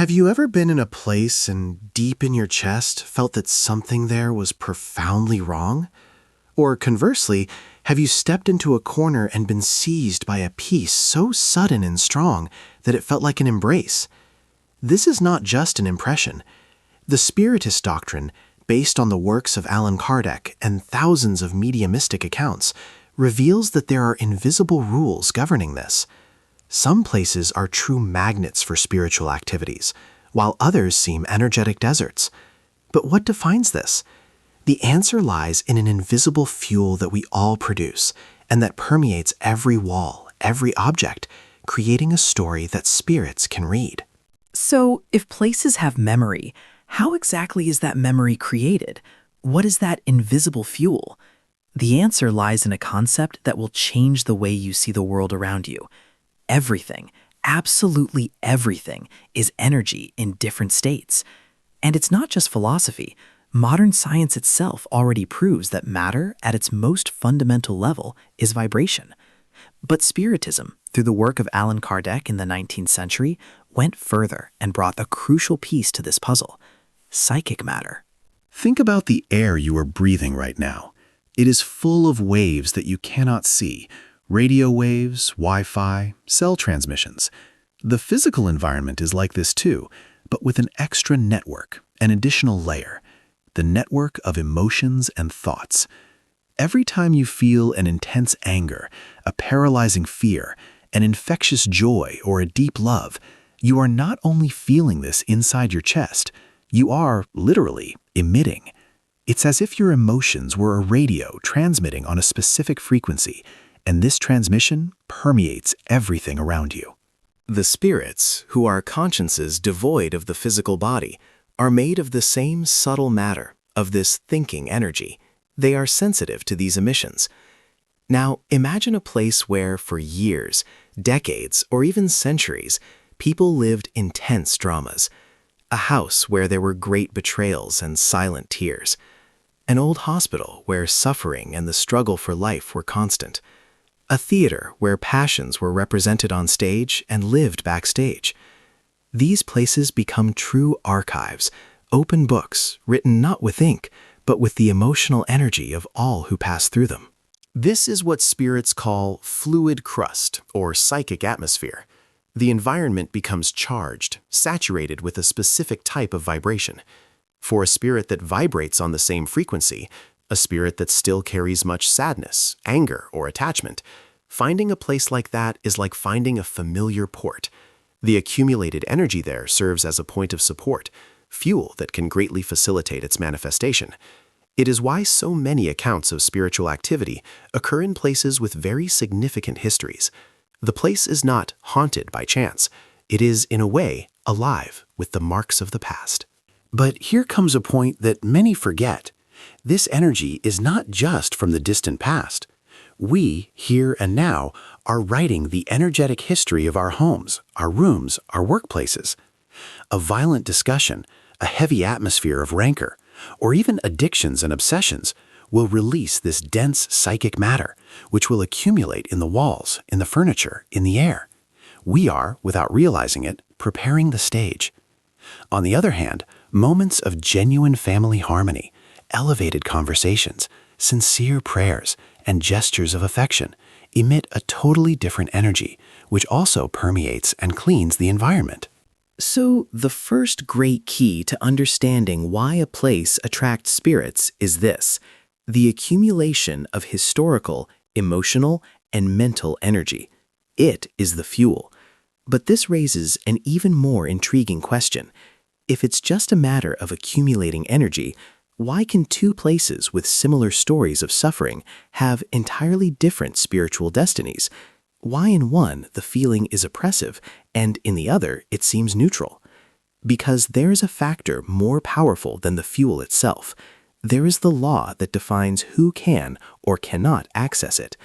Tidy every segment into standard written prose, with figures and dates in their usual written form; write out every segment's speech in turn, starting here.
Have you ever been in a place and deep in your chest felt that something there was profoundly wrong? Or conversely, have you stepped into a corner and been seized by a peace so sudden and strong that it felt like an embrace? This is not just an impression. The Spiritist doctrine, based on the works of Allan Kardec and thousands of mediumistic accounts, reveals that there are invisible rules governing this. Some places are true magnets for spiritual activities, while others seem energetic deserts. But what defines this? The answer lies in an invisible fuel that we all produce, and that permeates every wall, every object, creating a story that spirits can read. So, if places have memory, how exactly is that memory created? What is that invisible fuel? The answer lies in a concept that will change the way you see the world around you. Everything, absolutely everything, is energy in different states. And it's not just philosophy. Modern science itself already proves that matter, at its most fundamental level, is vibration. But Spiritism, through the work of Allan Kardec in the 19th century, went further and brought a crucial piece to this puzzle: psychic matter. Think about the air you are breathing right now. It is full of waves that you cannot see. Radio waves, Wi-Fi, cell transmissions. The physical environment is like this too, but with an extra network, an additional layer. The network of emotions and thoughts. Every time you feel an intense anger, a paralyzing fear, an infectious joy, or a deep love, you are not only feeling this inside your chest, you are, literally, emitting. It's as if your emotions were a radio transmitting on a specific frequency, and this transmission permeates everything around you. The spirits, who are consciences devoid of the physical body, are made of the same subtle matter, of this thinking energy. They are sensitive to these emissions. Now, imagine a place where, for years, decades, or even centuries, people lived intense dramas. A house where there were great betrayals and silent tears. An old hospital where suffering and the struggle for life were constant. A theater where passions were represented on stage and lived backstage. These places become true archives, open books, written not with ink, but with the emotional energy of all who pass through them. This is what spirits call fluid crust, or psychic atmosphere. The environment becomes charged, saturated with a specific type of vibration. For a spirit that vibrates on the same frequency, a spirit that still carries much sadness, anger, or attachment, finding a place like that is like finding a familiar port. The accumulated energy there serves as a point of support, fuel that can greatly facilitate its manifestation. It is why so many accounts of spiritual activity occur in places with very significant histories. The place is not haunted by chance. It is, in a way, alive with the marks of the past. But here comes a point that many forget. This energy is not just from the distant past. We, here and now, are writing the energetic history of our homes, our rooms, our workplaces. A violent discussion, a heavy atmosphere of rancor, or even addictions and obsessions will release this dense psychic matter, which will accumulate in the walls, in the furniture, in the air. We are, without realizing it, preparing the stage. On the other hand, moments of genuine family harmony, elevated conversations, sincere prayers, and gestures of affection emit a totally different energy, which also permeates and cleans the environment. So, the first great key to understanding why a place attracts spirits is this: the accumulation of historical, emotional, and mental energy. It is the fuel. But this raises an even more intriguing question. If it's just a matter of accumulating energy, why can two places with similar stories of suffering have entirely different spiritual destinies? Why in one the feeling is oppressive and in the other it seems neutral? Because there's a factor more powerful than the fuel itself. There is the law that defines who can or cannot access it.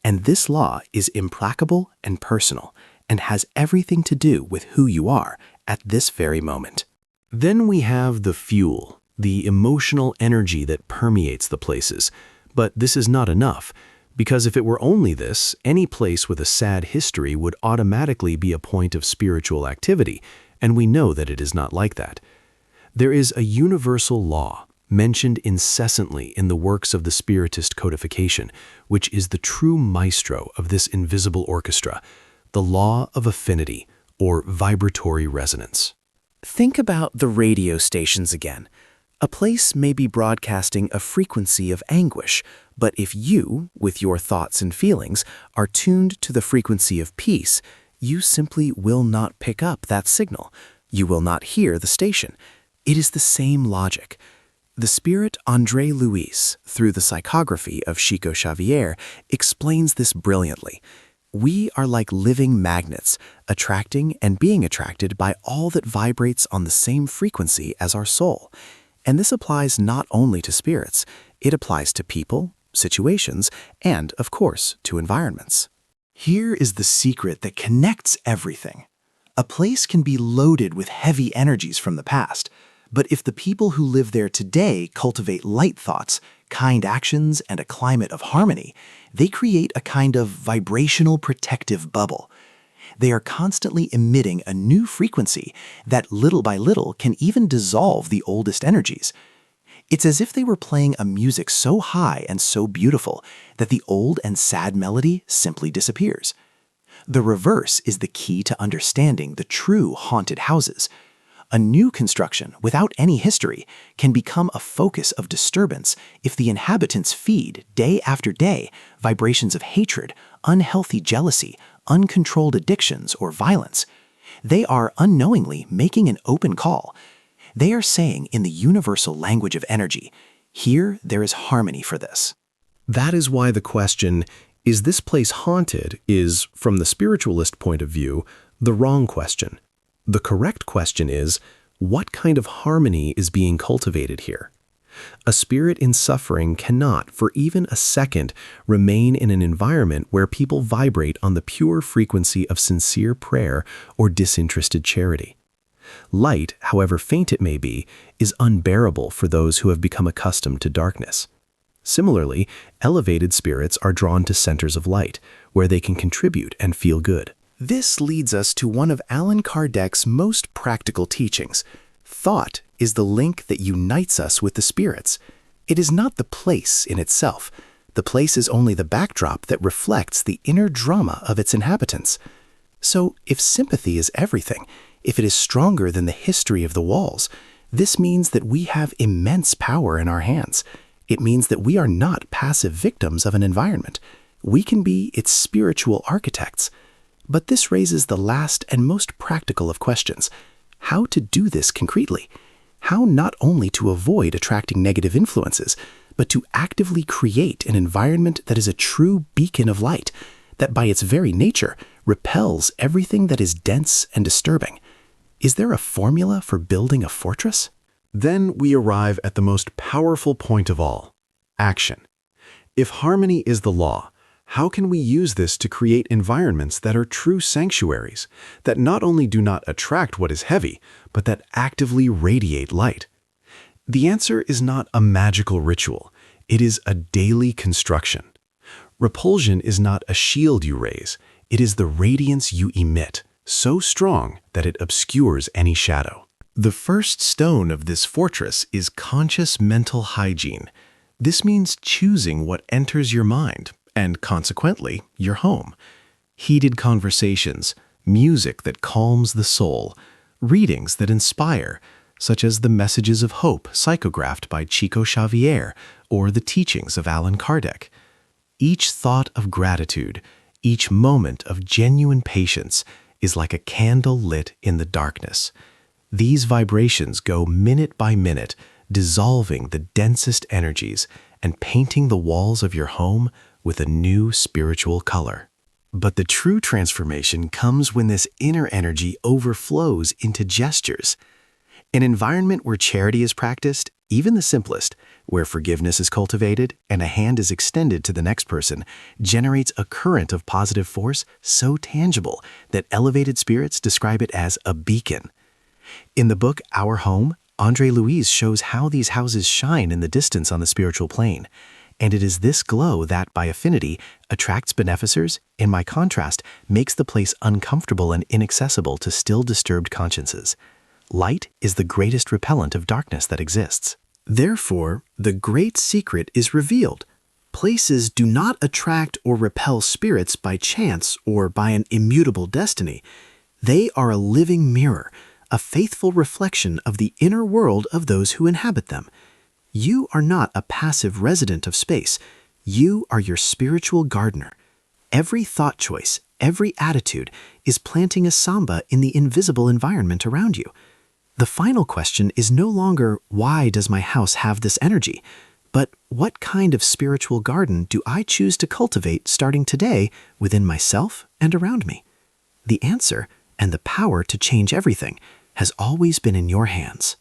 And this law is implacable and personal and has everything to do with who you are at this very moment. Then we have the fuel, the emotional energy that permeates the places. But this is not enough, because if it were only this, any place with a sad history would automatically be a point of spiritual activity, and we know that it is not like that. There is a universal law mentioned incessantly in the works of the Spiritist codification, which is the true maestro of this invisible orchestra, the law of affinity, or vibratory resonance. Think about the radio stations again. A place may be broadcasting a frequency of anguish, but if you, with your thoughts and feelings, are tuned to the frequency of peace, you simply will not pick up that signal. You will not hear the station. It is the same logic. The spirit André Luis, through the psychography of Chico Xavier, explains this brilliantly. We are like living magnets, attracting and being attracted by all that vibrates on the same frequency as our soul. And this applies not only to spirits, it applies to people, situations, and, of course, to environments. Here is the secret that connects everything. A place can be loaded with heavy energies from the past, but if the people who live there today cultivate light thoughts, kind actions, and a climate of harmony, they create a kind of vibrational protective bubble. They are constantly emitting a new frequency that little by little can even dissolve the oldest energies. It's as if they were playing a music so high and so beautiful that the old and sad melody simply disappears. The reverse is the key to understanding the true haunted houses. A new construction, without any history, can become a focus of disturbance if the inhabitants feed, day after day, vibrations of hatred, unhealthy jealousy, uncontrolled addictions, or violence. They are unknowingly making an open call. They are saying in the universal language of energy, here there is harmony for this. That is why the question, is this place haunted, is, from the spiritualist point of view, the wrong question. The correct question is, what kind of harmony is being cultivated here? A spirit in suffering cannot, for even a second, remain in an environment where people vibrate on the pure frequency of sincere prayer or disinterested charity. Light, however faint it may be, is unbearable for those who have become accustomed to darkness. Similarly, elevated spirits are drawn to centers of light, where they can contribute and feel good. This leads us to one of Allan Kardec's most practical teachings. Thought is the link that unites us with the spirits. It is not the place in itself. The place is only the backdrop that reflects the inner drama of its inhabitants. So, if sympathy is everything, if it is stronger than the history of the walls, this means that we have immense power in our hands. It means that we are not passive victims of an environment. We can be its spiritual architects. But this raises the last and most practical of questions. How to do this concretely? How not only to avoid attracting negative influences, but to actively create an environment that is a true beacon of light, that by its very nature repels everything that is dense and disturbing. Is there a formula for building a fortress? Then we arrive at the most powerful point of all, action. If harmony is the law, how can we use this to create environments that are true sanctuaries, that not only do not attract what is heavy, but that actively radiate light? The answer is not a magical ritual. It is a daily construction. Repulsion is not a shield you raise. It is the radiance you emit, so strong that it obscures any shadow. The first stone of this fortress is conscious mental hygiene. This means choosing what enters your mind, and consequently, your home. Heated conversations, music that calms the soul, readings that inspire, such as the Messages of Hope psychographed by Chico Xavier or the teachings of Allan Kardec. Each thought of gratitude, each moment of genuine patience is like a candle lit in the darkness. These vibrations go minute by minute, dissolving the densest energies and painting the walls of your home with a new spiritual color. But the true transformation comes when this inner energy overflows into gestures. An environment where charity is practiced, even the simplest, where forgiveness is cultivated and a hand is extended to the next person, generates a current of positive force so tangible that elevated spirits describe it as a beacon. In the book Our Home, André Luis shows how these houses shine in the distance on the spiritual plane. And it is this glow that, by affinity, attracts beneficers, in my contrast, makes the place uncomfortable and inaccessible to still disturbed consciences. Light is the greatest repellent of darkness that exists. Therefore, the great secret is revealed. Places do not attract or repel spirits by chance or by an immutable destiny. They are a living mirror, a faithful reflection of the inner world of those who inhabit them. You are not a passive resident of space. You are your spiritual gardener. Every thought choice, every attitude is planting a samba in the invisible environment around you. The final question is no longer, why does my house have this energy? But what kind of spiritual garden do I choose to cultivate starting today within myself and around me? The answer, and the power to change everything, has always been in your hands.